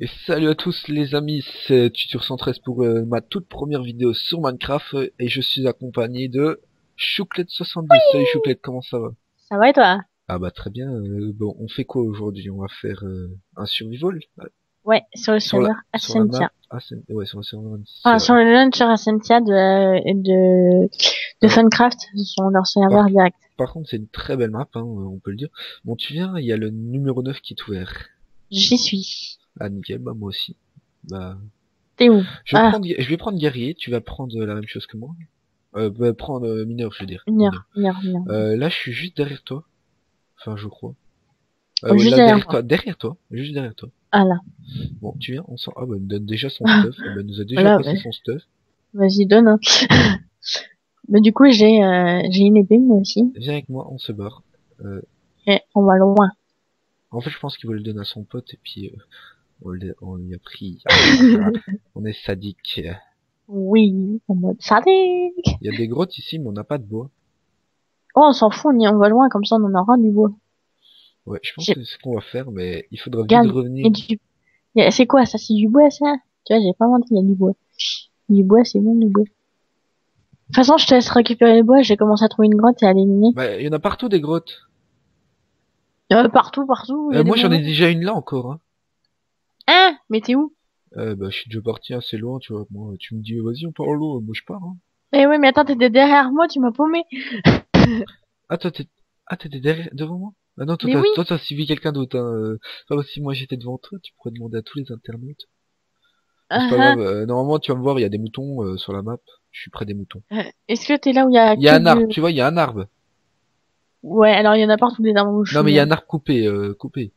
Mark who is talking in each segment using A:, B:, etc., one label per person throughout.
A: Et salut à tous les amis, c'est Tutur113 pour ma toute première vidéo sur Minecraft et je suis accompagné de Chouclette72. Salut Chouclette, comment ça va?
B: Ça va et toi?
A: Ah bah très bien, bon on fait quoi aujourd'hui? On va faire un survival
B: Ouais, sur le
A: sur la
B: serveur
A: sur la map.
B: Ascentia.
A: Ah, ouais, sur le serveur.
B: Enfin, sur le launcher Ascentia de
A: Alors,
B: Funcraft, sur leur
A: par,
B: serveur direct.
A: par contre c'est une très belle map, hein, on peut le dire. Bon tu viens, il y a le numéro 9 qui est ouvert.
B: J'y suis.
A: Ah nickel, bah moi aussi. Bah
B: T'es où? Ah,
A: je vais prendre guerrier, tu vas prendre la même chose que moi. Prendre mineur, je veux dire.
B: une
A: Mineur.
B: heure, une heure, une heure.
A: Là, je suis juste derrière toi. Enfin, je crois.
B: Oh,
A: Ouais,
B: juste
A: là,
B: derrière
A: derrière
B: moi.
A: toi. Derrière toi. Juste derrière toi.
B: Ah là.
A: Bon, tu viens, on sent. Ah, bah, il me donne déjà son stuff. Ah, bah, il nous a déjà
B: Voilà,
A: passé son stuff.
B: vas-y, donne, hein. Mais du coup, j'ai une épée, moi aussi.
A: Viens avec moi, on se barre. Euh,
B: Et on va loin.
A: en fait, je pense qu'il veut le donner à son pote et puis on lui a pris. Ah, on est sadique.
B: Oui, en mode sadique.
A: Il y a des grottes ici, mais on n'a pas de bois.
B: Oh, on s'en fout, on va loin, comme ça on en aura du bois.
A: Ouais, je pense
B: J'ai-
A: que c'est ce qu'on va faire, mais il faudra vite
B: Regarde,
A: revenir.
B: il y a du... C'est quoi ça? C'est du bois, ça? Tu vois, j'ai pas menti, il y a du bois. Du bois, c'est bon, du bois. De toute façon, je te laisse récupérer le bois, j'ai commencé à trouver une grotte et à l'éliminer.
A: Bah, il y en a partout des grottes.
B: Partout, partout, il y a des
A: Moi, j'en ai
B: bonbons.
A: déjà une là encore. Hein.
B: Hein? Mais t'es où?
A: Bah, je suis déjà parti assez loin, tu vois. Moi, tu me dis, vas-y, on part en l'eau. Moi, je pars. Hein.
B: Eh oui, mais attends, t'étais derrière moi, tu m'as paumé.
A: Ah, t'étais derrière, devant moi? Ah non,
B: Mais oui!
A: toi, t'as suivi quelqu'un d'autre, hein. Enfin, si moi j'étais devant toi, tu pourrais demander à tous les internautes. Mais c'est pas grave,
B: Uh-huh.
A: normalement, tu vas me voir, il y a des moutons, sur la map. Je suis près des moutons.
B: Est-ce que t'es là où il y a
A: Il y a
B: que
A: un
B: du...
A: arbre, tu vois, il y a un arbre.
B: Ouais, alors il y en a partout des arbres où je
A: Non,
B: suis,
A: mais il y a
B: là.
A: un arbre coupé, coupé.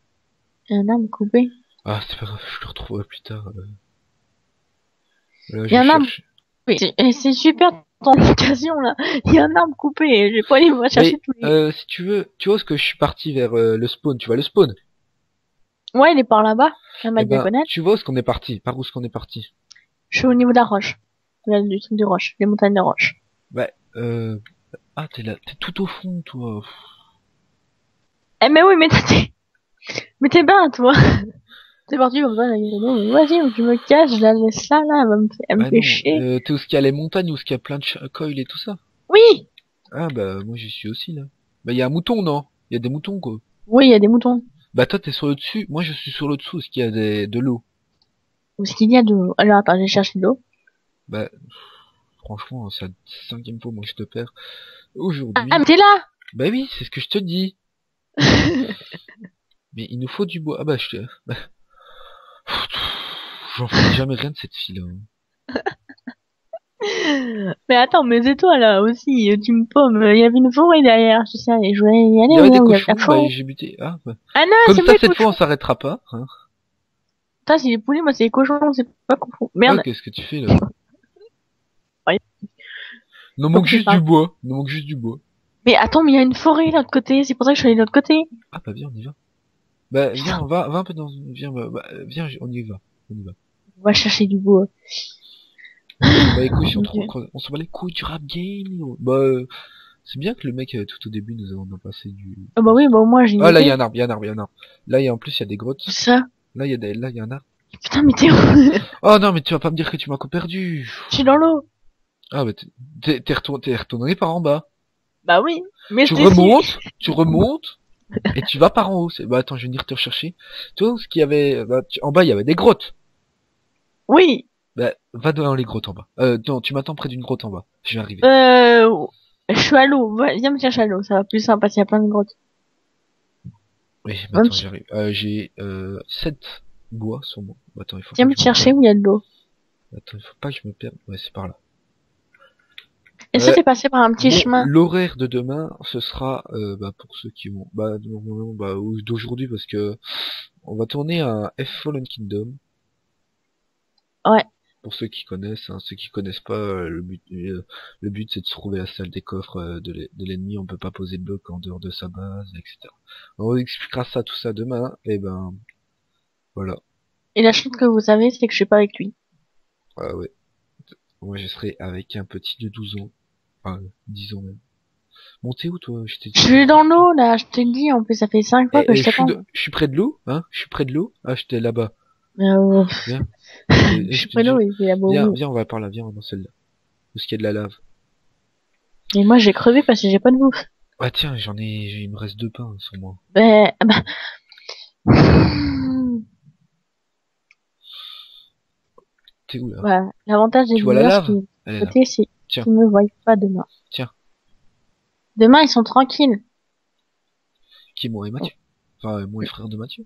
B: Un arbre coupé.
A: Ah, c'est pas grave, je le retrouverai plus tard. Là,
B: Il y
A: je
B: a un arbre
A: cherche.
B: coupé. C'est super ton indication, là. Il y a un arbre coupé, j'ai pas aller me chercher
A: Mais,
B: tous les...
A: si tu veux, tu vois ce que je suis parti vers le spawn, tu vois le spawn?
B: Ouais, il est par là-bas, à ma
A: Eh ben,
B: diagonale.
A: tu vois où est-ce qu'on est parti? Par où est-ce qu'on est parti?
B: Je suis au niveau de la roche. Là, du truc de roche, les montagnes de roche.
A: Bah, ah, t'es là, t'es tout au fond, toi.
B: Eh, mais oui, mais t'es bien, toi. C'est parti comme ça, la gueule. Vas-y, tu me casses, je la laisse là, elle me
A: Ah
B: fait
A: non,
B: chier.
A: t'es où ce qu'il y a les montagnes, où ce qu'il y a plein de coils et tout ça?
B: Oui!
A: Ah bah moi j'y suis aussi là. Bah il y a un mouton non? Il y a des moutons quoi.
B: Oui, il y a des moutons.
A: Bah toi t'es sur le dessus, moi je suis sur le dessous, est-ce qu'il y a de l'eau?
B: Où est-ce qu'il y a de... Alors, attends, j'ai cherché de l'eau.
A: Bah franchement c'est la cinquième fois moi que je te perds
B: Ah,
A: aujourd'hui.
B: mais t'es là!
A: Bah oui, c'est ce que je te dis. Mais il nous faut du bois. Ah bah je te... bah, j'en ferai jamais rien de cette fille là.
B: Mais attends, mais c'est toi, là, aussi, tu me paumes. Il y avait une forêt derrière, je sais, et je voulais y
A: Il y
B: aller
A: avait des
B: là où il y avait la
A: cochons, bah
B: forêt.
A: j'ai buté. Ah bah.
B: Ah non,
A: Comme
B: c'est
A: ça
B: pas les
A: cette fois on
B: cochons.
A: s'arrêtera pas. Hein.
B: Putain, c'est les poulets, moi, c'est les cochons, c'est pas cochons.
A: Ah
B: Merde.
A: qu'est-ce que tu fais là?
B: Ouais,
A: Il nous
B: faut
A: manque
B: que tu
A: juste du
B: parles.
A: bois. Il nous manque juste du bois.
B: Mais attends, mais il y a une forêt, de l'autre côté, c'est pour ça que je suis allée de l'autre côté.
A: Ah bah viens on y va. Bah viens, va un peu dans... Viens, viens, on y va. On y va.
B: On va chercher du bois.
A: On s'en bat les couilles si on
B: Mon
A: trouve...
B: Dieu.
A: On s'en bat les couilles du rap game, yo. Bah, c'est bien que le mec, tout au début, nous avons passé du...
B: Ah bah oui, bah moi, j'ai une
A: Ah, là, il y a
B: épée.
A: un arbre, il y a un arbre, il y a un arbre. Là, en plus, il y a des
B: Où
A: grottes.
B: ça?
A: Là, il y a un arbre.
B: Putain, mais t'es où?
A: Oh non, mais tu vas pas me dire que tu m'as perdu.
B: Je suis dans l'eau.
A: Ah, bah, t'es retourné par en bas.
B: Bah oui, mais c'était si.
A: Tu remontes, et tu vas par en haut. Bah, attends, je vais venir te rechercher. Tu vois, ce qu'il y avait... Bah, en bas, il y avait des grottes.
B: Oui.
A: Bah, va dans les grottes en bas. Non, tu m'attends près d'une grotte en bas. Je vais arriver.
B: Je suis à l'eau. Viens me chercher à l'eau, ça va plus simple parce qu'il y a plein de grottes.
A: Oui, bah,
B: Va me
A: attends,
B: ch-
A: j'arrive. J'ai 7 bois sur moi. Bah, attends, il faut
B: Viens
A: pas
B: me
A: que je me
B: chercher
A: perde.
B: où il y a de l'eau.
A: Attends, il faut pas que je me perde. Ouais, c'est par là.
B: Est-ce que t'es passé par un petit
A: Bon,
B: chemin?
A: l'horaire de demain, ce sera, bah, pour ceux qui vont, bah, normalement, bah, d'aujourd'hui, parce que on va tourner un F Fallen Kingdom.
B: Ouais.
A: Pour ceux qui connaissent, hein, ceux qui connaissent pas, le but c'est de se trouver la salle des coffres de l'ennemi. On peut pas poser de bloc en dehors de sa base, etc. On vous expliquera ça, tout ça demain. Et ben, voilà.
B: Et la chance que vous avez, c'est que je suis pas avec lui.
A: Ah ouais. Moi, je serai avec un petit de 12 ans. Enfin, 10 ans même. Bon, t'es où, toi? Je t'ai
B: Je
A: déjà
B: suis
A: vu.
B: dans l'eau, là, je te le dis. En plus, ça fait 5 fois que je
A: Je
B: t'attends.
A: suis près de l'eau, hein? Je suis près de l'eau. Ah, j'étais là-bas. Viens.
B: Bruno, il fait la
A: Viens,
B: boue.
A: viens, on va par là, viens dans celle-là. Parce qu'il y a de la lave.
B: Et moi, j'ai crevé parce que j'ai pas de bouffe.
A: Ah tiens, il me reste 2 pains sur moi.
B: Ben, bah.
A: T'es où là?
B: Voilà. L'avantage des
A: Tu vois la
B: viewers
A: lave?
B: qui
A: Elle est là.
B: côté, c'est
A: Tiens,
B: qu'ils me voient pas demain.
A: tiens.
B: Demain, ils sont tranquilles.
A: Qui est moi et Mathieu? Enfin, moi et frère de Mathieu.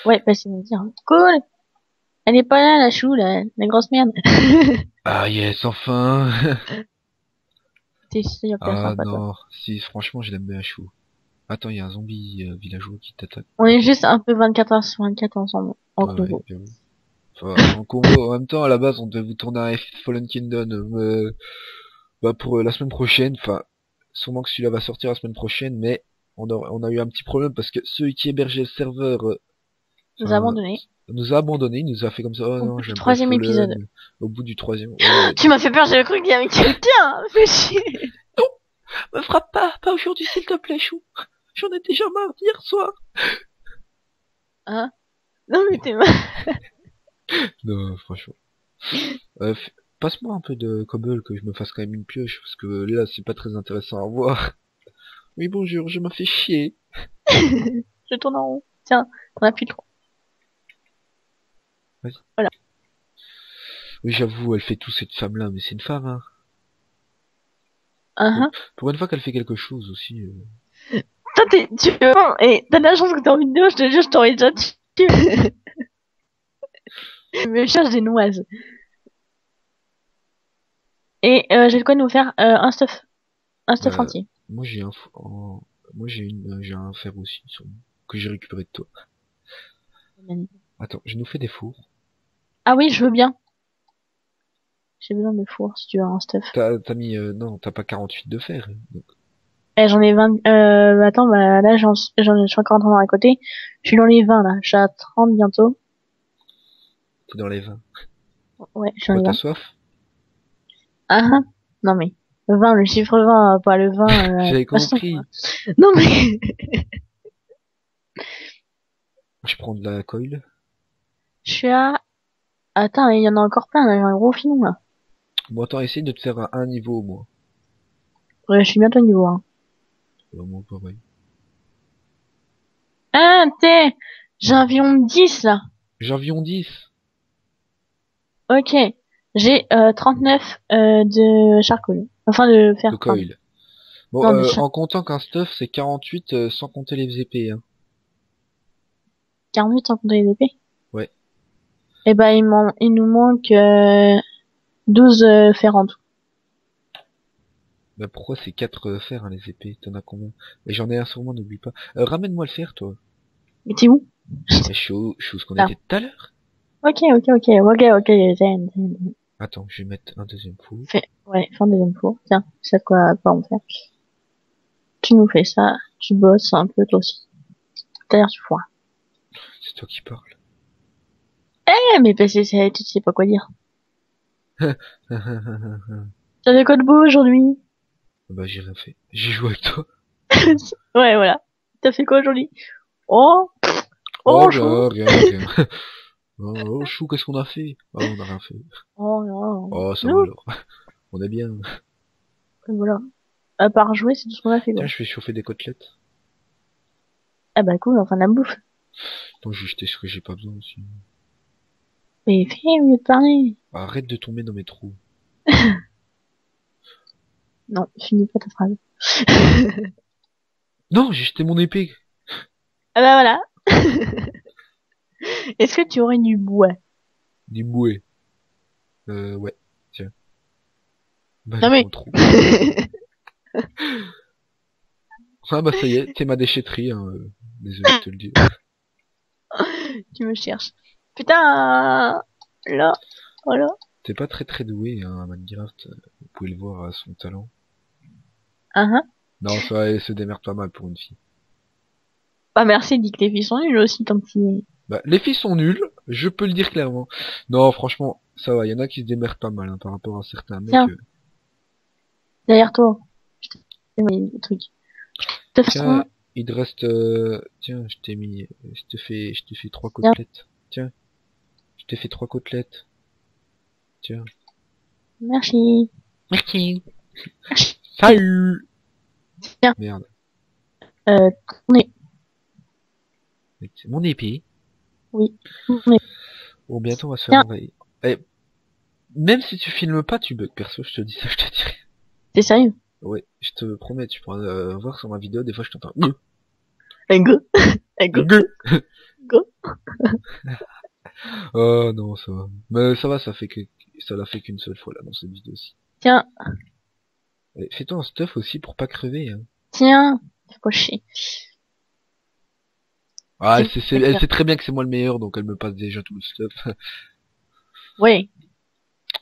B: Ouais, parce qu'ils vont me dire, cool. Elle est pas là, la chou, la grosse merde.
A: Ah yes, enfin.
B: T'es sûr qu'elle sera
A: Ah
B: pas toi.
A: non, si franchement je l'aime bien chou. Attends, il y a un zombie villageois qui t'attaque.
B: On est juste un peu 24 heures sur 24 ensemble, en
A: Ouais, ouais,
B: convo.
A: bien vu. Enfin, en combo, en même temps, à la base, on devait vous tourner un Fallen Kingdom bah, pour la semaine prochaine. Enfin, sûrement que celui-là va sortir la semaine prochaine, mais on a eu un petit problème parce que celui qui hébergeait le serveur
B: Nous a
A: enfin,
B: abandonnés.
A: nous a abandonné, il nous a fait comme ça, oh
B: Au
A: non,
B: bout du
A: j'aime pas le
B: 3e épisode.
A: Fallen. Au bout du 3e, ouais,
B: Tu m'as fait peur, j'avais cru qu'il y avait quelqu'un. Fais chier.
A: me frappe pas aujourd'hui s'il te plaît, chou. J'en ai déjà marre d'hier soir.
B: Hein? Non, mais t'es mal.
A: Non, franchement. Passe-moi un peu de cobble que je me fasse quand même une pioche, parce que là, c'est pas très intéressant à voir. Oui, bonjour, je m'en fais chier.
B: Je tourne en rond. Tiens, t'en as plus trop.
A: Vas-y.
B: Voilà.
A: Oui, j'avoue, elle fait tout cette femme-là, mais c'est une femme, hein.
B: Hein?
A: Pour une fois qu'elle fait quelque chose aussi.
B: Toi, et t'as de la chance que t'es en vidéo, je te jure, je t'aurais déjà tué. Je me cherche des noises. Et j'ai de quoi nous faire un stuff
A: Bah,
B: entier.
A: moi j'ai un, moi j'ai un fer aussi, que j'ai récupéré de toi. Attends, je nous fais des fours.
B: Ah oui, je veux bien. J'ai besoin de four si tu veux un stuff.
A: T'as mis, non, t'as pas 48 de fer. Donc,
B: Eh, j'en ai 20. Attends, bah là, je suis encore en train d'en à côté. Je suis dans les 20 là. Je suis à 30 bientôt.
A: t'es dans les 20.
B: Ouais, je suis dans
A: Quoi,
B: les
A: t'as
B: 20.
A: soif?
B: Ah ah. Non mais. 20, le chiffre 20, pas le 20.
A: J'avais
B: Poisson,
A: compris.
B: quoi. Non mais.
A: Je prends de la coil.
B: Je suis à. Attends, il y en a encore plein là. J'ai un gros filon là.
A: Bon, attends, essaye de te faire un niveau au moins.
B: Ouais, je suis bientôt niveau 1.
A: Moi, pareil.
B: Ah, t'es. J'ai un vion de 10 là.
A: J'environ 10.
B: Ok. J'ai 39 de charcoal. Enfin de
A: De
B: fer, pardon.
A: coil. Bon,
B: Non, de
A: en comptant qu'un stuff, c'est 48 sans compter les épées. Hein.
B: 48 sans compter les épées.
A: Ouais.
B: Et ben il nous manque 12 fer en tout.
A: Bah pourquoi c'est 4 fers, hein, les épées? T'en as combien? Et j'en ai un sur moi, n'oublie pas. Ramène-moi le fer, toi.
B: Mais t'es où?
A: Je suis où ce qu'on
B: Là.
A: était tout à l'heure.
B: Ok, zen.
A: Attends, je vais mettre un deuxième four.
B: Fais un deuxième four. Tiens, c'est quoi on fait. Tu nous fais ça, tu bosses un peu toi aussi. D'ailleurs, tu feras.
A: C'est toi qui parles.
B: Eh, mais parce que tu sais pas quoi dire. T'as fait quoi de beau aujourd'hui?
A: Bah j'ai rien fait. J'ai joué avec toi.
B: Ouais, voilà. T'as fait quoi aujourd'hui? Oh,
A: Oh
B: oh, chou.
A: rien. Oh chou, qu'est-ce qu'on a fait? Oh on a rien fait.
B: Oh, non.
A: Oh ça va
B: Non.
A: alors. On est bien.
B: Et voilà. À part jouer, c'est tout ce qu'on a fait,
A: Tiens,
B: quoi.
A: je fais chauffer des côtelettes.
B: Ah bah cool, enfin de la bouffe.
A: Attends, je vais jeter ce que j'ai pas besoin aussi.
B: Mais fais au lieu de parler.
A: Arrête de tomber dans mes trous.
B: Non, finis pas ta phrase.
A: Non, j'ai jeté mon épée.
B: Ah bah voilà. Est-ce que tu aurais du bois?
A: Du bouet. Ouais, tiens. Bah
B: Non
A: j'ai
B: mais.
A: mon trou. Ah bah ça y est, t'es ma déchetterie, hein. Désolé de te le dire.
B: Tu me cherches. Putain. Là. Voilà.
A: T'es pas très doué, hein, à Minecraft. Vous pouvez le voir à son talent.
B: Ah ah.
A: Non, ça va, elle se démerde pas mal pour une fille.
B: Bah merci, dis que tes filles sont nulles aussi, tant petit.
A: Bah, les filles sont nulles, je peux le dire clairement. Non, franchement, ça va, il y en a qui se démerdent pas mal, hein, par rapport à certains mecs.
B: Tiens, derrière toi. Je t'ai mis le truc. De toute
A: Tiens, il te reste... Tiens, je t'ai mis... je te fais 3 côtelettes. Tiens. Je t'ai fait 3 côtelettes. Tiens.
B: Merci.
A: Merci.
B: Merci.
A: Salut.
B: Tiens.
A: Merde.
B: On est...
A: C'est mon épée.
B: Oui. On est...
A: Bon, bientôt on va se
B: Tiens.
A: faire envahir. Eh, même si tu filmes pas, tu bugs, perso, je te dis ça, je te dirai.
B: T'es sérieux?
A: Ouais, je te promets, tu pourras voir sur ma vidéo, des fois je t'entends.
B: Go. Go.
A: Gueux.
B: Go.
A: Oh non, ça va. Mais ça va, ça l'a fait qu'une seule fois là dans cette vidéo aussi.
B: Tiens.
A: Fais-toi un stuff aussi pour pas crever, hein.
B: Tiens. Fais pas chier.
A: Ah, elle sait très bien que c'est moi le meilleur, donc elle me passe déjà tout le stuff.
B: Ouais.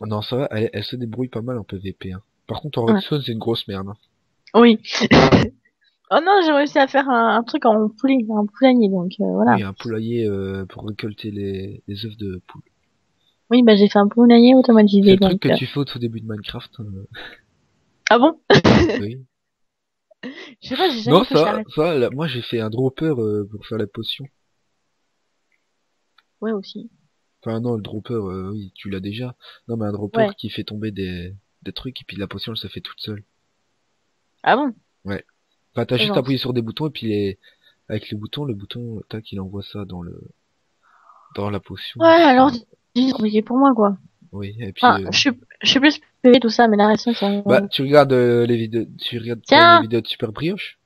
A: Non, ça va, elle se débrouille pas mal en PVP, hein. Par contre, en
B: Ouais.
A: redstone, c'est une grosse merde, hein.
B: Oui. Oh non, j'ai réussi à faire un truc en poulet, un poulailler, donc voilà.
A: Oui, un poulailler pour récolter les œufs de poule.
B: Oui, bah j'ai fait un poulailler
A: C'est
B: automatisé,
A: le truc
B: donc...
A: que tu fais au tout début de Minecraft.
B: Ah bon?
A: Oui.
B: Je sais pas, j'ai
A: Non,
B: jamais touché à...
A: là, moi j'ai fait un dropper pour faire la potion.
B: Ouais, aussi.
A: Enfin non, le dropper, oui, tu l'as déjà. Non, mais un dropper
B: Ouais.
A: qui fait tomber des trucs et puis la potion elle se fait toute seule.
B: Ah bon?
A: Ouais. Enfin, t'as juste
B: Genre.
A: appuyé sur des boutons et puis avec les boutons, le bouton, tac, il envoie ça dans la potion.
B: Ouais,
A: etc.
B: alors, c'est compliqué pour moi, quoi.
A: Oui, et puis,
B: Enfin, je suis plus PV, tout ça, mais la réaction, ça...
A: bah, tu regardes les vidéos, tu regardes pas les
B: Tiens!
A: vidéos de Super Brioche?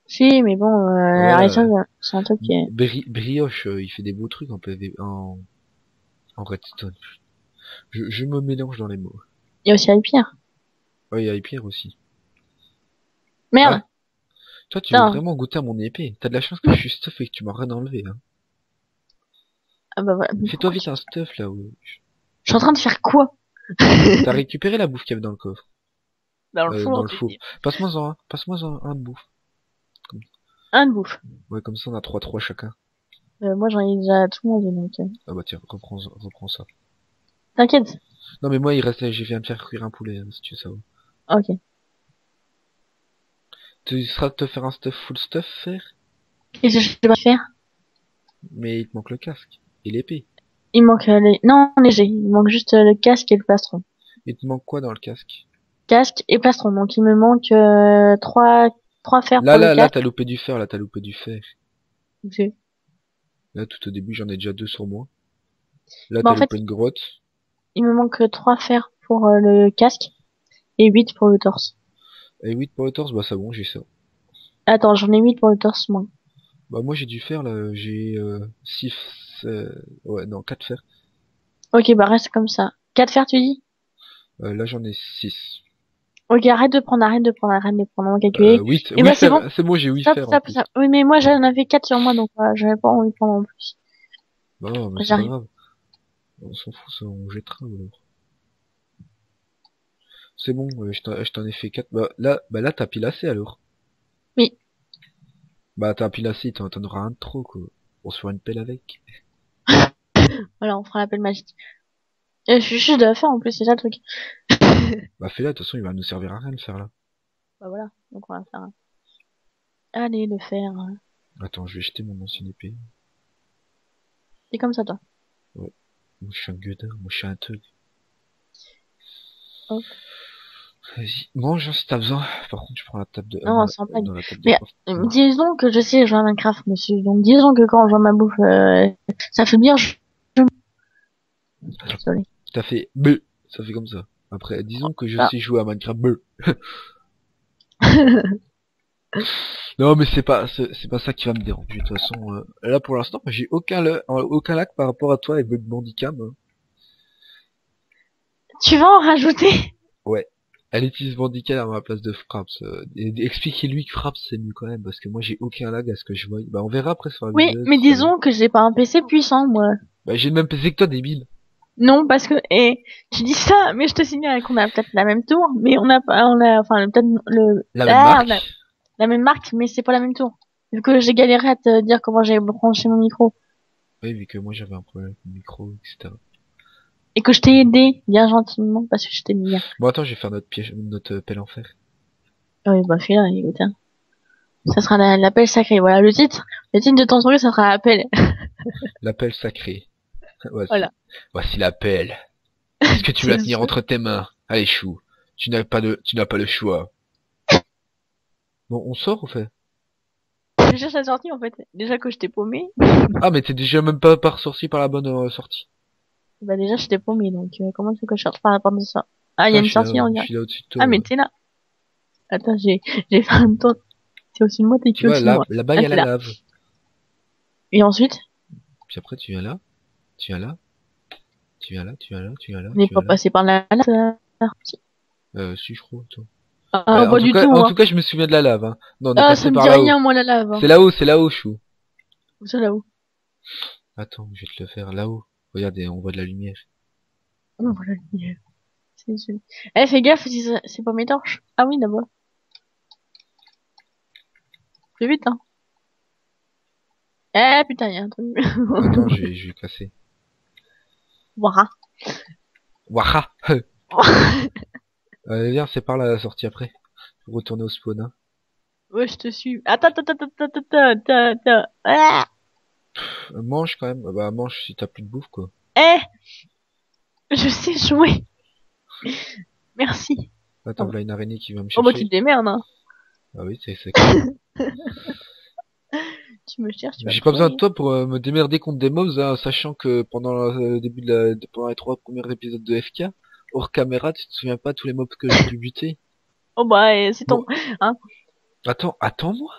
B: Si, mais bon, la
A: Voilà,
B: réaction, c'est un truc qui est...
A: Brioche, il fait des beaux trucs en PV, en redstone. Je me mélange dans les mots.
B: Il y a aussi Hyper.
A: Ouais, il y a Hyper aussi.
B: Merde!
A: Ah, toi, tu veux
B: Putain.
A: vraiment goûter à mon épée. T'as de la chance que je suis stuff et que tu m'as rien enlevé, hein.
B: Ah bah voilà.
A: Fais-toi vite un stuff, là, où...
B: Je suis en train de faire quoi?
A: T'as récupéré la bouffe qu'il y avait dans le coffre.
B: Dans le four,
A: Dans le four. Passe-moi un bouffe.
B: un de bouffe.
A: Ouais, comme ça, on a 3-3 chacun.
B: Moi, j'en ai déjà tout le monde, donc...
A: Ah bah tiens, reprends ça.
B: T'inquiète.
A: Non mais moi il reste, je viens de faire cuire un poulet, hein, si tu veux savoir.
B: Ok.
A: Tu seras de te faire un stuff full stuff faire,
B: Qu'est-ce que je dois faire?
A: mais il te manque le casque et l'épée.
B: Il manque les... Non, léger. Il manque juste le casque et le plastron.
A: Il te manque quoi dans le casque?
B: Casque et plastron. Donc, il me manque trois fers pour le
A: Là,
B: casque.
A: t'as loupé du fer, là, t'as loupé du fer.
B: Ok.
A: Là, tout au début, j'en ai déjà 2 sur moi. Là,
B: Bah,
A: t'as
B: en fait,
A: loupé une grotte.
B: il me manque 3 fers pour le casque et 8 pour le torse.
A: Et 8 pour le torse, bah c'est bon, j'ai ça.
B: Attends, j'en ai 8 pour le torse, moi.
A: Bah moi j'ai du fer, là, j'ai 6, ouais, non, 4 fers.
B: Ok, bah reste comme ça. 4 fers, tu dis?
A: Là, j'en ai 6.
B: Ok, arrête de prendre. On va calculer.
A: 8,
B: Et
A: oui,
B: bah, c'est bon.
A: c'est bon, j'ai 8
B: Stop,
A: fers en
B: stop,
A: plus.
B: stop. Oui, mais moi, j'en avais 4 sur moi, donc j'avais pas envie de prendre en plus.
A: Bah non, mais c'est pas
B: J'arrive.
A: grave. On s'en fout, ça, on jettera, alors. C'est bon, je t'en ai fait 4. Là, t'as pile assez, alors.
B: Oui.
A: Bah, t'as pile assez, t'en auras un de trop, quoi. On se fera une pelle avec.
B: Voilà, on fera l'appel magique. Je dois faire en plus, c'est ça le truc.
A: Bah, fais-la, de toute façon, il va nous servir à rien de faire là.
B: Bah voilà, donc on va faire. Allez, le faire.
A: Attends, je vais jeter mon ancienne épée.
B: C'est comme ça, toi.
A: Ouais. Moi, je suis un gueudin, moi, je suis un thug.
B: Hop.
A: Vas-y, mange hein, si t'as besoin. Par contre, je prends la table de...
B: Non, sans blague.
A: dans la table de
B: Mais
A: craft.
B: disons que je sais jouer à Minecraft, monsieur. Donc disons que quand je vois ma bouffe, ça fait bien. Désolé.
A: T'as fait bleu. Ça fait comme ça. Après, disons que je
B: Ah.
A: sais jouer à Minecraft bleu. Non, mais c'est pas ça qui va me déranger. De toute façon, là, pour l'instant, j'ai aucun lac par rapport à toi avec votre bandicam. Hein.
B: Tu vas en rajouter?
A: Ouais. Elle utilise bandicam à ma place de Fraps. Expliquez-lui que Fraps c'est mieux quand même, parce que moi j'ai aucun lag à ce que je vois. Bah on verra après sur la
B: Oui,
A: vidéo.
B: mais
A: si ça va.
B: disons que j'ai pas un PC puissant, moi.
A: Bah j'ai le même PC que toi, débile.
B: Non, parce que, tu dis ça, mais je te signale qu'on a peut-être la même tour, mais enfin, peut-être
A: La même marque.
B: on a la même marque, mais c'est pas la même tour. Vu que j'ai galéré à te dire comment j'ai branché mon micro.
A: Oui, vu que moi j'avais un problème avec le micro, etc.
B: Et que je t'ai aidé, bien gentiment, parce que je t'ai mis bien.
A: Bon attends, je vais faire notre pelle en fer.
B: Oui, bah, fais-la, écoute, hein. Ça sera l'appel sacré. Voilà, le titre de ton truc, ça sera l'appel.
A: L'appel sacré.
B: Voilà.
A: Voici la pelle. Est-ce que tu veux la
B: C'est
A: tenir
B: ça.
A: entre tes mains? Allez, chou. Tu n'as pas le choix. Bon, on sort ou fait?
B: Je cherche la sortie en fait. Déjà que je t'ai paumé.
A: Ah, mais t'es déjà même pas ressorti par la bonne sortie.
B: Bah déjà je t'ai paumé donc comment tu veux que je cherche par rapport à ça? Ah il y a
A: Ah,
B: une sortie on
A: je
B: dirait.
A: suis là au-dessus de
B: Ah
A: toi,
B: mais
A: ouais.
B: t'es là. Attends j'ai fait un temps. T'es au-dessus de moi, t'es
A: Tu
B: qui
A: vois,
B: au-dessus de moi?
A: là-bas, il
B: Ah
A: y a
B: t'es
A: la
B: là.
A: lave.
B: Et ensuite,
A: Puis après, tu viens là, tu viens là, tu viens là, tu viens là, tu viens là,
B: on n'est
A: tu viens
B: pas
A: là.
B: passé par là.
A: Si, je crois, toi.
B: Ah pas du tout
A: En
B: hein.
A: tout cas, je me souviens de la lave, hein. Non, on est
B: Ah ça
A: passé
B: me
A: par
B: dit
A: là-haut.
B: rien moi la lave. Hein.
A: C'est là-haut, chou.
B: Où ça là-haut?
A: Attends, je vais te le faire là-haut. Regardez, on voit de la lumière.
B: Oh voilà. C'est celui. Eh fais gaffe si c'est pas mes torches. Ah oui d'abord. Plus vite hein. Eh putain y a un truc.
A: Attends, je vais casser.
B: Voilà.
A: Waha! Viens, c'est par là la sortie après. Faut retourner au spawn, hein.
B: Ouais je te suis. Attends. Ah.
A: Mange quand même. Bah, mange si t'as plus de bouffe, quoi.
B: Eh je sais jouer. Merci.
A: Attends,
B: Oh,
A: voilà une araignée qui va me
B: oh bah tu
A: chercher.
B: te démerdes hein.
A: Ah oui, c'est clair.
B: Tu me cherches, tu vas
A: J'ai
B: me
A: pas besoin de
B: trouver.
A: toi pour me démerder contre des mobs, hein, sachant que pendant le début pendant les 3 premiers épisodes de FK, hors caméra, tu te souviens pas tous les mobs que j'ai pu buter?
B: Oh bah c'est
A: Bon,
B: ton. Hein.
A: attends-moi.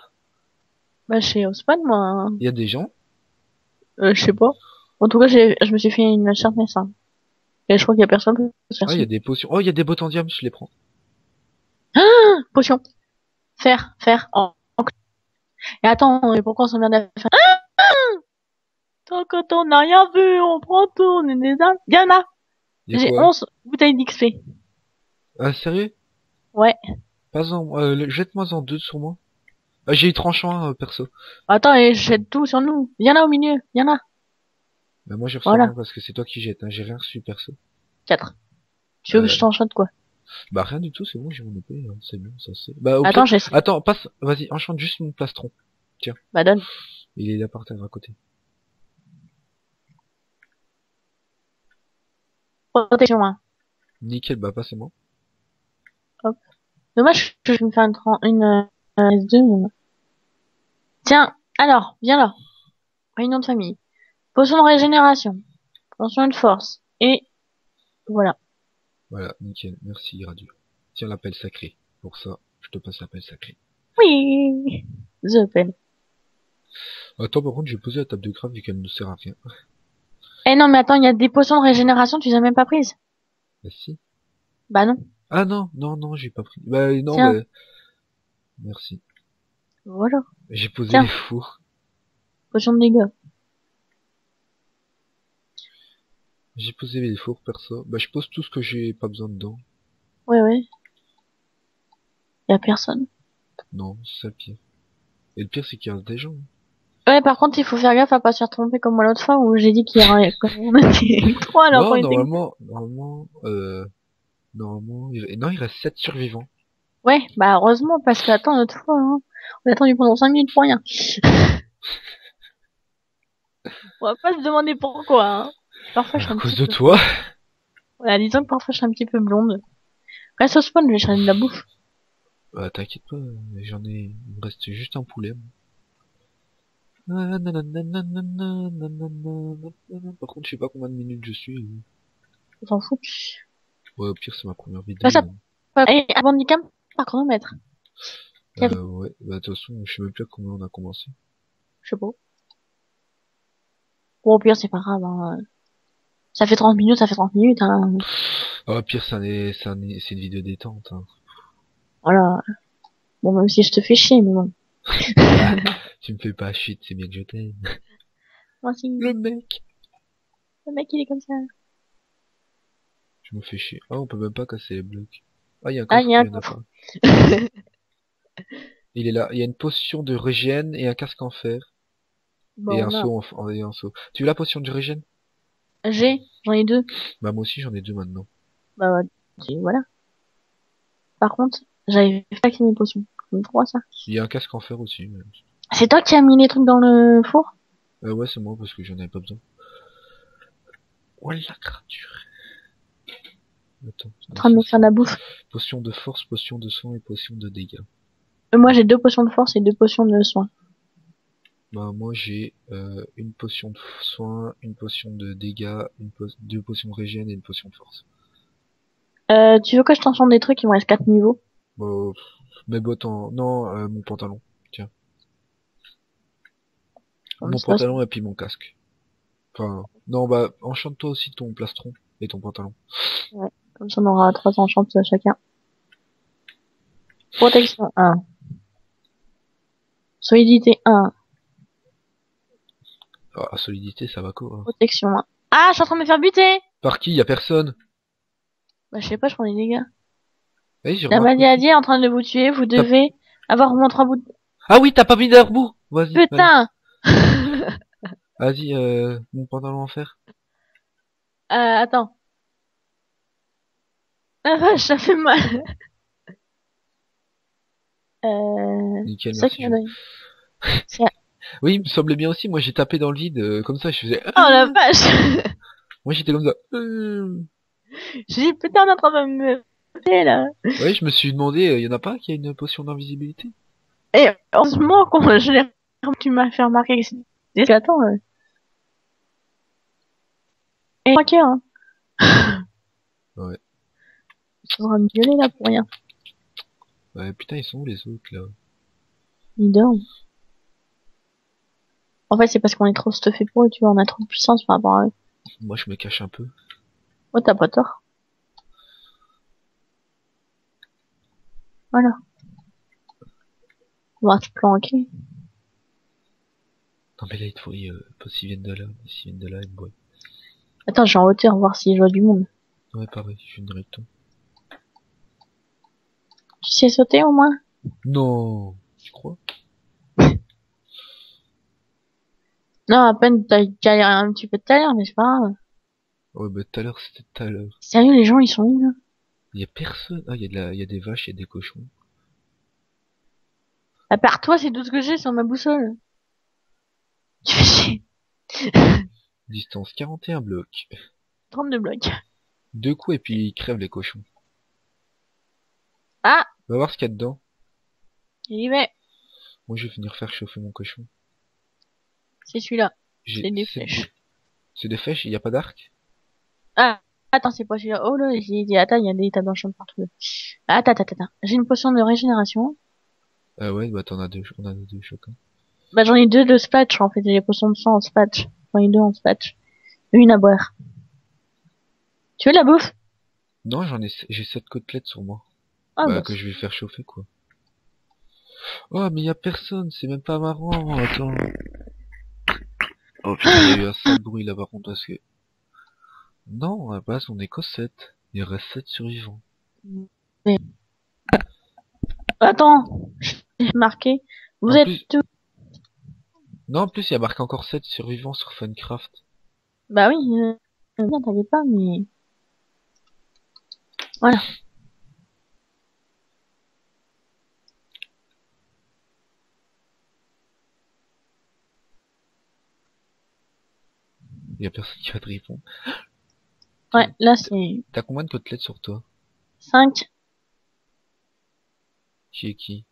B: Bah chez Osman moi. Hein.
A: Il y a des gens.
B: Je sais pas. En tout cas, je me suis fait une sharpness, hein. Et je crois qu'il y a personne qui peut se faire
A: Ah, il y a
B: ci.
A: des potions. Oh, il y a des bottes en diamant, je les prends.
B: Potion. Faire. Et attends, et pourquoi on s'emmerde à faire? Tant quand on n'a rien vu, on prend tout, on est des âmes. Viens là.
A: Il y a
B: J'ai
A: quoi?
B: 11 bouteilles d'XP.
A: Ah, sérieux?
B: Ouais.
A: Pas en, jette-moi en deux sur moi. Ah, j'ai eu tranchant, perso.
B: Attends, et je jette tout sur nous. Viens là au milieu. Viens là.
A: Bah, moi, j'ai reçu
B: Voilà.
A: rien parce que c'est toi qui jettes, hein. J'ai rien reçu, perso.
B: 4. Tu veux que je t'enchante quoi?
A: Bah, rien du tout, c'est bon, j'ai mon épée, hein. C'est bon, ça c'est. Bah, au pire,
B: Attends, j'essaie.
A: attends, passe, vas-y, enchante juste mon plastron. Tiens,
B: Bah donne.
A: il est là par terre à côté.
B: Protection, hein.
A: Nickel, bah, passez-moi.
B: Hop. Dommage que je me fais une S2. Tiens, alors, viens là. Réunion de famille. Potion de régénération. Potion de force. Et voilà.
A: Voilà, nickel, merci, Radio. Tiens, l'appel sacré. Pour ça, je te passe l'appel sacré.
B: Oui. The Pen.
A: Attends, par contre, je vais poser la table de craft vu qu'elle ne sert à rien.
B: Eh non, mais attends, il y a des potions de régénération, tu les as même pas prises.
A: Bah, si.
B: Bah non.
A: Ah non, j'ai pas pris. Bah, non,
B: Tiens.
A: bah, merci.
B: Voilà.
A: J'ai posé
B: Tiens.
A: les fours.
B: Potion de dégâts.
A: J'ai posé les fours, perso. Bah, je pose tout ce que j'ai pas besoin dedans.
B: Ouais. Y a personne.
A: Non, c'est ça le pire. Et le pire, c'est qu'il y a des gens.
B: Ouais, par contre, il faut faire gaffe à pas se faire tromper comme moi l'autre fois où j'ai dit qu'il y aurait, comme on était 3 alors qu'on
A: Non,
B: était...
A: normalement, non, il reste 7 survivants.
B: Ouais, bah heureusement, parce que attends, l'autre fois, hein, on a attendu pendant 5 minutes pour rien. On va pas se demander pourquoi, hein. Parfois, je suis
A: À
B: un
A: cause
B: petit
A: de
B: peu...
A: toi.
B: Voilà, disons que parfois, je suis un petit peu blonde. Reste au spawn, je vais chercher de la bouffe.
A: Bah, t'inquiète pas, il me reste juste un poulet. Par contre, je sais pas combien de minutes je suis.
B: On s'en fout.
A: Ouais, au pire, c'est ma première vidéo.
B: Bah, ça... Et avant du camp, par chronomètre.
A: Ouais, bah, de toute façon, je sais même plus à combien on a commencé.
B: Je sais pas. Bon, au pire, c'est pas grave, hein. Ça fait 30 minutes, hein.
A: Ah, au pire, c'est une vidéo détente, hein.
B: Voilà. Bon, même si je te fais chier, mais bon.
A: Tu me fais pas chier, c'est bien que je t'aime.
B: Moi aussi.
A: Le mec.
B: Le mec, il est comme ça.
A: Je me fais chier. Ah, on peut même pas casser les blocs. Ah, il y a un
B: Ah,
A: coffre,
B: il y a un
A: il y en a
B: coffre.
A: pas. Il est là. Il y a une potion de régène et un casque en fer. Et
B: Bon,
A: un
B: là.
A: seau et un seau. Tu veux la potion du régène?
B: J'en ai 2.
A: Bah, moi aussi, j'en ai 2 maintenant.
B: Bah, voilà. Par contre, j'avais pas que mes potions. Je me crois ça.
A: Il y a un casque en fer aussi.
B: C'est toi qui as mis les trucs dans le four?
A: Ouais, c'est moi parce que j'en avais pas besoin. Oh la créature. Attends.
B: En train de me faire la bouffe.
A: Potion de force, potion de soin et potion de dégâts.
B: Moi, j'ai 2 potions de force et 2 potions de soin.
A: Bah moi j'ai une potion de soin, une potion de dégâts, 2 potions de régène et une potion de force.
B: Tu veux que je t'enchante des trucs? Il me reste 4 niveaux.
A: Bon, mes bottes en... Non, mon pantalon. Tiens.
B: Comme
A: Mon
B: ça,
A: pantalon et puis mon casque. Enfin, non, bah, enchante-toi aussi ton plastron et ton pantalon.
B: ouais. Comme ça, on aura 3 enchantes chacun. Protection 1. Solidité 1.
A: Ah, solidité, ça va quoi, hein.
B: Protection 1. Ah, je suis en train de me faire buter!
A: Par qui? Y a personne.
B: Bah, je sais pas, je prends des dégâts.
A: Eh, j'ai
B: La
A: remarqué aussi.
B: maladie est en train de vous tuer, vous
A: T'as-
B: devez avoir au moins 3 bouts de...
A: Ah oui, t'as pas mis d'herbout. Vas-y, allez.
B: Putain!
A: Vas-y, mon pantalon en fer.
B: Attends. Ah vache, ça fait mal.
A: Nickel,
B: C'est ça
A: merci.
B: qui m'a donné. C'est...
A: Oui, il me semblait bien aussi. Moi, j'ai tapé dans le vide, comme ça, je faisais...
B: Oh la vache!
A: Moi, j'étais comme ça.
B: J'ai dit, putain, on est en train de me buter, là.
A: Ouais, je me suis demandé, y en a pas qui a une potion d'invisibilité?
B: Et heureusement qu'on je l'ai... Tu m'as fait remarquer que c'était... Attends, Et ok, hein.
A: Ouais.
B: Tu vas me violer, là, pour rien.
A: Ouais, putain, ils sont où les autres, là?
B: Ils dorment. En fait, c'est parce qu'on est trop stuffé pour eux, tu vois, on a trop de puissance par rapport à eux.
A: Moi, je me cache un peu.
B: Oh, t'as pas tort. Voilà. On va se planquer.
A: Non, mais là, il te faut, pas s'ils viennent de là. S'ils viennent de là, ils me voient.
B: Attends, j'ai en hauteur, voir si je vois du monde.
A: Ouais, pareil, je viens direct.
B: Tu sais sauter, au moins?
A: Non, tu crois?
B: Non, à peine t'as galéré un petit peu tout à l'heure, mais c'est pas grave.
A: Ouais, bah, tout à l'heure, c'était tout à l'heure.
B: Sérieux, les gens, ils sont où, là?
A: Il y a personne. Ah, il y a des vaches, il y a des cochons.
B: À part toi, c'est tout ce que j'ai sur ma boussole. Tu fais chier.
A: Distance 41 blocs.
B: 32 blocs.
A: 2 coups et puis ils crèvent les cochons.
B: Ah,
A: On va voir ce qu'il y a dedans.
B: j'y vais.
A: Moi, je vais venir faire chauffer mon cochon.
B: C'est celui-là.
A: J'ai...
B: C'est des flèches.
A: C'est des flèches, il y a pas d'arc?
B: Ah, attends, c'est pas celui-là. Oh là, j'ai dit, attends, il y a des tas d'enchantements partout. Attends. J'ai une potion de régénération.
A: Ah ouais, bah t'en as deux, on en a deux chacun.
B: Bah, j'en ai 2 de spatch, en fait. J'ai des potions de sang en spatch. J'en ai 2 en spatch. Une à boire. Tu veux de la bouffe?
A: Non, j'ai 7 côtelettes sur moi.
B: Ah,
A: Bah,
B: bah,
A: que je vais faire chauffer, quoi. Oh, mais y a personne, c'est même pas marrant, attends. Oh putain, il y a eu un sale bruit là par contre parce que... Non, à la base on est qu'au 7. Il reste 7 survivants.
B: mais... Attends, j'ai marqué. Vous
A: En
B: êtes
A: plus...
B: tous...
A: Non, en plus il y a marqué encore 7 survivants sur Funcraft.
B: Bah oui, bien, t'inquiète pas, mais... Voilà.
A: Il y a personne qui va te répondre.
B: Ouais, là, c'est
A: T'as combien de côtelettes sur toi?
B: 5.
A: Qui est qui?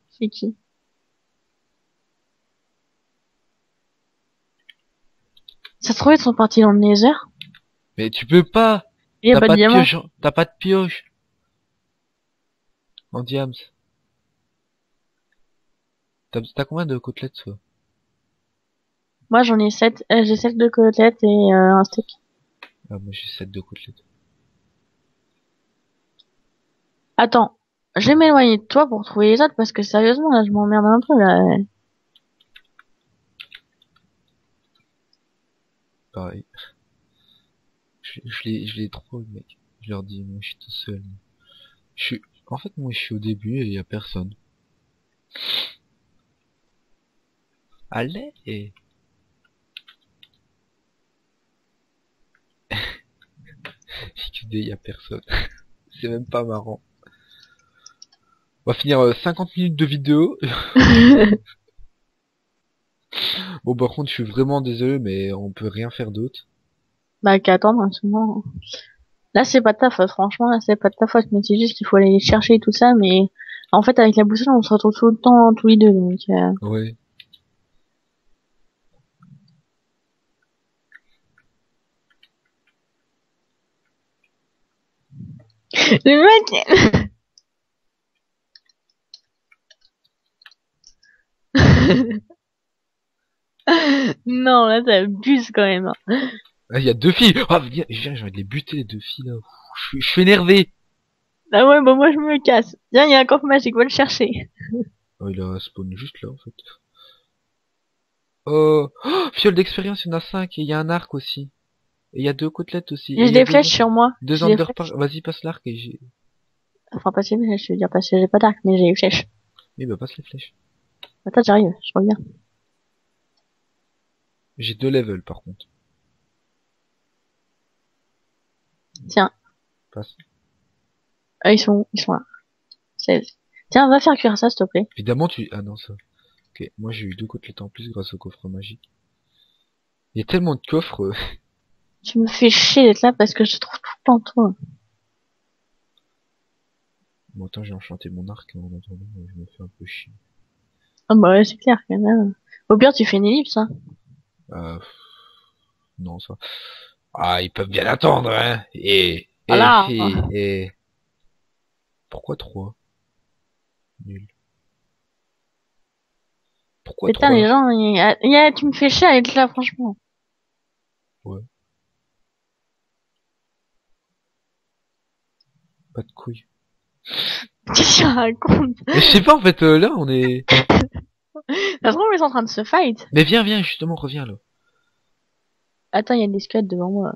B: C'est qui? Ça se trouve, ils sont partis dans le Nether.
A: Mais tu peux pas!
B: Il y a
A: T'as
B: pas de
A: pas de
B: diamant.
A: pioche, t'as pas de pioche! En diams. T'as combien de côtelettes toi?
B: Moi, j'en ai 7. J'ai 7 de côtelettes et un steak.
A: Ah, moi j'ai 7 de côtelettes.
B: Attends, je vais m'éloigner de toi pour trouver les autres parce que sérieusement, là, je m'emmerde un peu, là.
A: Pareil. Je les troll, mec. Je leur dis, moi je suis tout seul. En fait, moi je suis au début et y a personne. Allez! JQD, y a personne. C'est même pas marrant. On va finir 50 minutes de vidéo. Bon, par contre, je suis vraiment désolé, mais on peut rien faire d'autre.
B: Bah, qu'à attendre un moment. Là, c'est pas de ta faute, franchement, là, c'est pas de ta faute, mais c'est juste qu'il faut aller les chercher et tout ça, mais en fait, avec la boussole, on se retrouve tout le temps, tous les deux, donc,
A: Ouais.
B: Le mec, non, là, ça abuse quand même, hein.
A: Ah, il y a deux filles. Ah, viens, j'ai envie de les buter, les deux filles, là. Je suis énervé.
B: Ah ouais, bah, moi, je me casse. Viens, il y a un coffre magique, va le chercher.
A: Oh, il a spawn juste là, en fait. Oh, fiole d'expérience, il y en a 5 et il y a un arc aussi. Et il y a deux côtelettes aussi. Et
B: J'ai
A: il y a
B: des flèches sur moi.
A: deux
B: J'ai des flèches.
A: underparts. Vas-y, passe l'arc et j'ai...
B: Enfin, pas ces flèches, je veux dire, parce que j'ai pas d'arc, mais j'ai des flèches.
A: Oui, bah passe les flèches.
B: Attends, j'arrive, je reviens.
A: J'ai 2 levels, par contre.
B: Tiens,
A: Passe.
B: ils sont là. 16. Tiens, va faire cuire ça, s'il te plaît.
A: Évidemment, tu... Ah non, ça... Ok, moi j'ai eu 2 côtelettes en plus grâce au coffre magique. Il y a tellement de coffres...
B: Tu me fais chier d'être là parce que je te trouve tout le temps toi.
A: Bon, attends, j'ai enchanté mon arc, hein, en attendant, je me fais un peu chier.
B: Ah bah ouais, c'est clair, quand même. Au pire, tu fais une ellipse, hein.
A: Euh... Non, ça... Ah, ils peuvent bien attendre, hein.
B: Voilà.
A: Pourquoi 3? Nul. Pourquoi
B: Putain,
A: 3?
B: les gens, tu me fais chier à être là, franchement.
A: Ouais, pas de couilles.
B: Qu'est-ce que tu racontes?
A: Mais je sais pas, en fait, là, on est...
B: Ça se trouve, ils sont en train de se fight.
A: Mais viens, justement, reviens, là.
B: Attends, il y a des squelettes devant moi.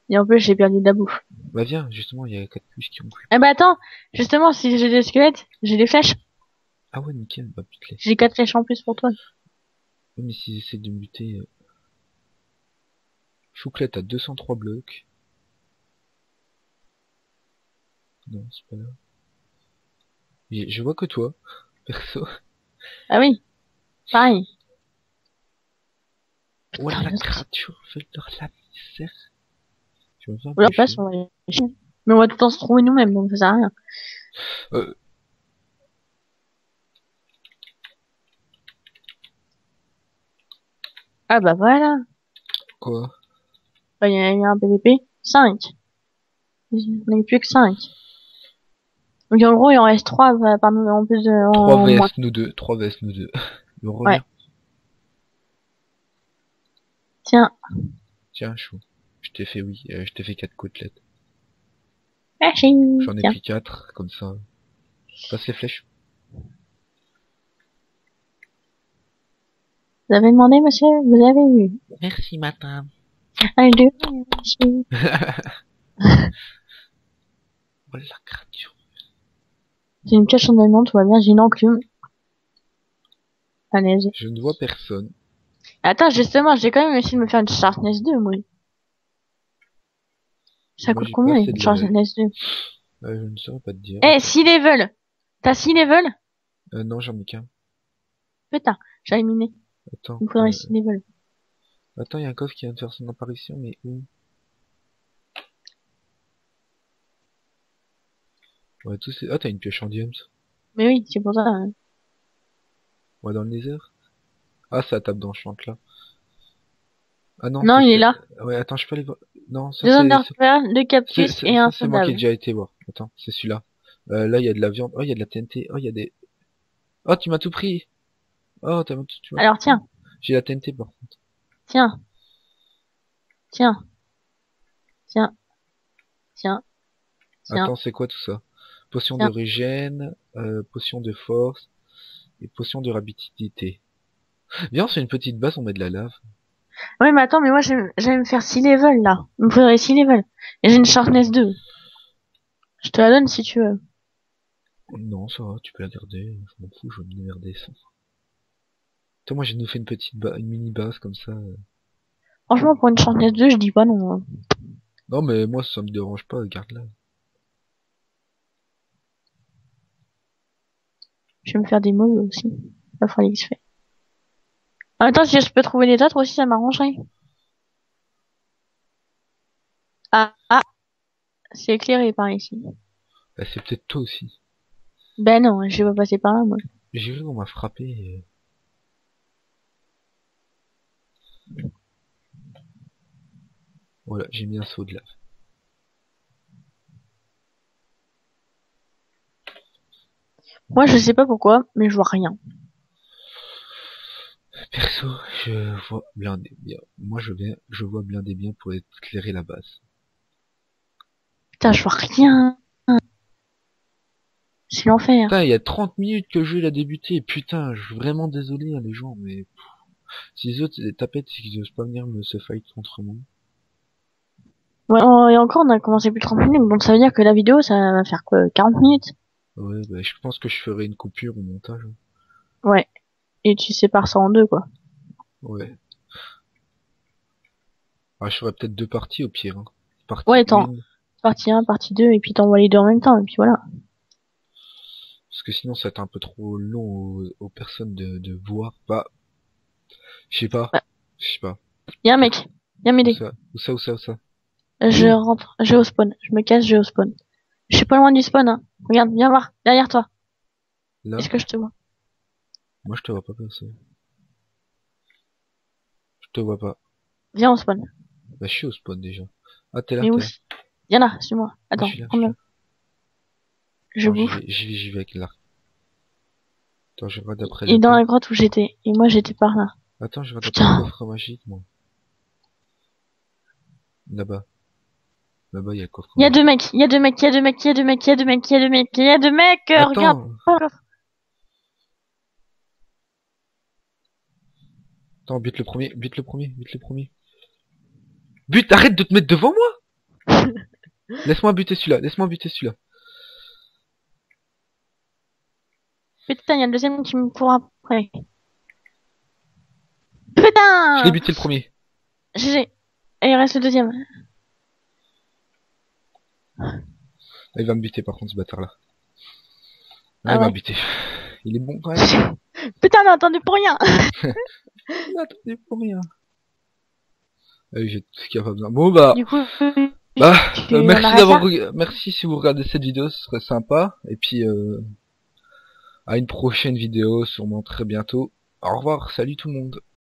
B: Et en plus, j'ai perdu de la bouffe.
A: Bah viens, justement, il y a 4 puces qui ont cru.
B: Eh bah attends, justement, si j'ai des squelettes, j'ai des flèches.
A: Ah ouais, nickel, bah bute-les.
B: J'ai 4 flèches en plus pour toi.
A: Ouais, mais s'ils essaient de me buter... Chouclette à 203 blocs. Non, c'est pas là. Je vois que toi, perso.
B: Ah oui, pareil.
A: Oh
B: Putain,
A: la
B: l'autre.
A: créature, fait leur la misère. Je me fais un
B: Ou la
A: peu
B: place,
A: chier.
B: on va y chier. Mais on va tout le temps se trouver nous-mêmes, donc ça sert à rien.
A: Euh,
B: Ah bah voilà.
A: quoi?
B: Bah, il y a eu un PVP. 5. Il n'y a plus que 5. Donc en gros, il en reste 3 en plus de,
A: 3
B: en moins.
A: vs nous deux, 3 vs nous deux. On
B: Ouais.
A: revient.
B: Tiens.
A: Tiens, chou. Je t'ai fait, oui, je t'ai fait 4 côtelettes.
B: Merci.
A: J'en ai
B: Tiens.
A: pris 4, comme ça. Passe les flèches.
B: Vous avez demandé, monsieur? Vous avez eu.
A: Merci, madame.
B: Allez, merci.
A: Oh la créature.
B: J'ai une pioche en allemand, tout va bien, j'ai une enclume. Allez,
A: Je ne vois personne.
B: attends, justement, j'ai quand même essayé de me faire une Sharpness 2, moi. Ça
A: Moi,
B: coûte
A: j'ai pas
B: combien
A: assez
B: une
A: de level.
B: Sharpness 2?
A: Je ne saurais pas te dire.
B: Eh, 6 levels! T'as 6 levels?
A: Non, j'en ai qu'un.
B: Putain, j'avais miné.
A: Attends,
B: Il me faudrait 6 levels.
A: attends, il y a un coffre qui vient de faire son apparition, mais où? Ouais, tout c'est... Ah, t'as une pioche en diams.
B: Mais oui, c'est pour ça. Hein.
A: Ouais, dans le nether. Ah, ça tape dans le champ là. Ah non,
B: Non, il est là.
A: Ouais, attends, je peux aller voir. Non, ça
B: 2
A: c'est...
B: Underpants, 2 cactus et un
A: C'est moi qui ai
B: soda.
A: déjà été voir. Attends, c'est celui-là. Là, il y a de la viande. Oh, il y a de la TNT. Oh, il y a des... Oh, tu m'as tout pris. Oh, tu m'as tout
B: Alors
A: pris.
B: tiens,
A: J'ai la TNT, par contre.
B: tiens, tiens, tiens, tiens, tiens,
A: Attends, c'est quoi tout ça? Potion de
B: tiens.
A: régène, potion de force et potion de rapidité. Viens, c'est une petite base, on met de la lave.
B: Ouais, mais attends, mais moi j'aime faire 6 levels là. Il me faudrait 6 levels. Et j'ai une Sharpness 2. Je te la donne si tu veux.
A: Non, ça va, tu peux la garder. Je m'en fous, je vais me démerder sans. Toi, moi, j'ai nous fait une une mini base comme ça.
B: Franchement, pour une Sharpness 2, je dis pas non. Hein.
A: Non, mais moi, ça me dérange pas, garde-la.
B: Je vais me faire des mobs aussi. Ça fera XP. En même temps, si je peux trouver des autres aussi, ça m'arrangerait. Ah, c'est éclairé par ici.
A: Bah, c'est peut-être toi aussi.
B: Ben non, je vais pas passer par là, moi.
A: J'ai vu qu'on m'a frappé. Voilà, j'ai mis un saut de lave.
B: Moi, je sais pas pourquoi, mais je vois rien.
A: Perso, je vois blindé bien. Moi, je vois blindé bien pour éclairer la base.
B: Putain, je vois rien. C'est l'enfer.
A: Putain, il y a 30 minutes que le jeu il a débuté. Putain, je suis vraiment désolé, hein, les gens, mais si les autres c'est des tapettes, c'est qu'ils osent pas venir me se fight contre moi.
B: Ouais, et encore, on a commencé plus de 30 minutes, donc ça veut dire que la vidéo, ça va faire quoi, 40 minutes?
A: Ouais, bah, je pense que je ferai une coupure au montage, hein.
B: Ouais. Et tu sépares ça en deux, quoi.
A: Ouais. Ah, je ferai peut-être deux parties au pire, hein.
B: Ouais,
A: Partie
B: attends.
A: 1,
B: Partie 1, partie 2, et puis t'envoies les deux en même temps, et puis voilà.
A: parce que sinon ça va être un peu trop long aux personnes de voir. Bah, je sais pas.
B: Ouais.
A: Je sais pas.
B: Y'a un mec. Viens
A: Où
B: m'aider.
A: ça? Où ça? Où ça? Où ça? Il est
B: Je
A: où?
B: rentre. Je vais au spawn. Je me casse, je vais au spawn. Je suis pas loin du spawn, hein. Regarde, viens voir. Derrière toi. Est-ce
A: Là?
B: que je te vois?
A: Moi je te vois pas perso. Je te vois pas.
B: Viens au spawn.
A: Bah, je suis au spawn déjà. Ah, t'es là,
B: Mais où?
A: t'es là.
B: Viens là, suis-moi.
A: Ah, je
B: Attends,
A: suis là, je suis
B: prends-le.
A: là.
B: Je
A: Attends,
B: bouffe.
A: j'y vais avec l'arc. Attends, je regarde après
B: Et
A: le
B: dans la
A: coffre.
B: grotte où j'étais. Et moi, j'étais par là.
A: Attends, je regarde après le
B: Putain.
A: coffre magique, moi. Là-bas. Là-bas, il y a le coffre
B: Il y a deux
A: magique.
B: mecs. Il y a deux mecs. Il y a deux mecs. Il y a deux mecs. Il y a deux mecs. Il y a deux mecs. Il y a deux mecs. Regarde.
A: Attends!
B: Oh,
A: Attends, bute le premier, bute le premier, bute le premier. Bute, arrête de te mettre devant moi! Laisse-moi buter celui-là, laisse-moi buter celui-là.
B: putain, il y a le deuxième qui me court après.
A: Je l'ai
B: Putain.
A: buté le premier.
B: GG. Et il reste le deuxième.
A: Ah, il va me buter par contre ce bâtard là. Ah,
B: Ah
A: il m'a
B: ouais.
A: buté. Il est bon quand même.
B: Putain, on a entendu pour rien.
A: Il a attendu pour rien. Ah oui, j'ai tout ce qu'il y a pas besoin. Bon bah,
B: Du coup,
A: bah,
B: on
A: merci
B: arrête
A: d'avoir,
B: là.
A: merci si vous regardez cette vidéo, ce serait sympa. Et puis, à une prochaine vidéo, sûrement très bientôt. Au revoir, salut tout le monde.